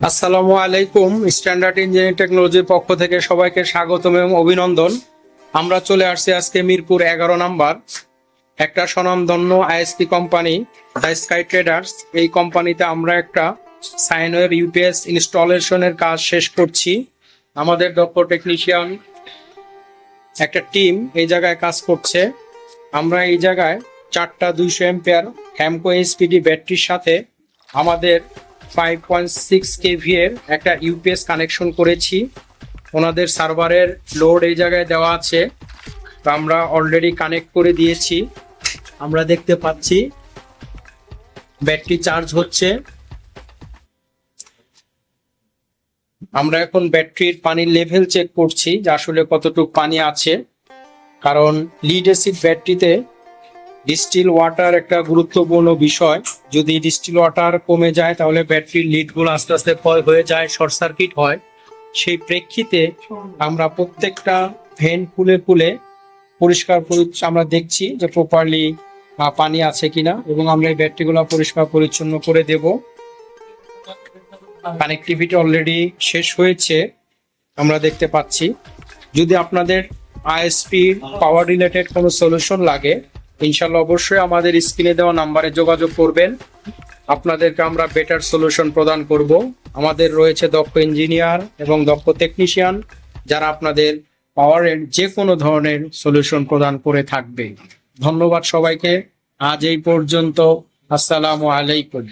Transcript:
আসসালামু আলাইকুম। Standard engineering টেকনোলজির পক্ষ থেকে সবাইকে স্বাগতম এবং অভিনন্দন। আমরা চলে আসছি আজকে মিরপুর 11 নাম্বার একটা স্বনামধন্য ISP company the sky traders. এই কোম্পানিতে আমরা একটা সাইন ওয়েভ ইউপিএস ইনস্টলেশনের কাজ শেষ করছি। আমাদের দক্ষ টেকনিশিয়ান একটা টিম এই জায়গায় কাজ করছে। আমরা এই জায়গায় 4টা 200 এম্পিয়ার হ্যামকো এইচপিডি ব্যাটারির সাথে আমাদের 5.6 কেভি এর একটা ইউপিএস কানেকশন করেছি। ওনাদের সার্ভারের লোড এই জায়গায় দেওয়া আছে, তো আমরা অলরেডি কানেক্ট করে দিয়েছি। আমরা দেখতে পাচ্ছি ব্যাটারি চার্জ হচ্ছে। আমরা এখন ব্যাটারির পানির লেভেল চেক করছি যে আসলে কতটুকু পানি আছে, কারণ লিড অ্যাসিড ব্যাটারিতে ডিস্টিল ওয়াটার একটা গুরুত্বপূর্ণ বিষয়। যদি ডিস্টিল ওয়াটার কমে যায় তাহলে ব্যাটারির লিডগুলো আস্তে আস্তে ক্ষয় হয়ে যায়, শর্ট সার্কিট হয়। সেই প্রেক্ষিতে আমরা প্রত্যেকটা ভেন খুলে খুলে পরিষ্কার আমরা দেখছি যে প্রপারলি পানি আছে কিনা, এবং আমরা এই ব্যাটারিগুলো পরিষ্কার পরিচ্ছন্ন করে দেব। কানেক্টিভিটি অলরেডি শেষ হয়েছে আমরা দেখতে পাচ্ছি। যদি আপনাদের আইএসপি পাওয়ার রিলেটেড কোনো সলিউশন লাগে, ইনশাল্লাহ অবশ্যই আমাদের স্ক্রিনে দেওয়া নাম্বারে যোগাযোগ করবেন। আপনাদেরকে আমরা বেটার সলিউশন প্রদান করব। আমাদের রয়েছে দক্ষ ইঞ্জিনিয়ার এবং দক্ষ টেকনিশিয়ান, যারা আপনাদের পাওয়ারের যে কোনো ধরনের সলিউশন প্রদান করে থাকবে। ধন্যবাদ সবাইকে। আজ এই পর্যন্ত। আসসালামু আলাইকুম।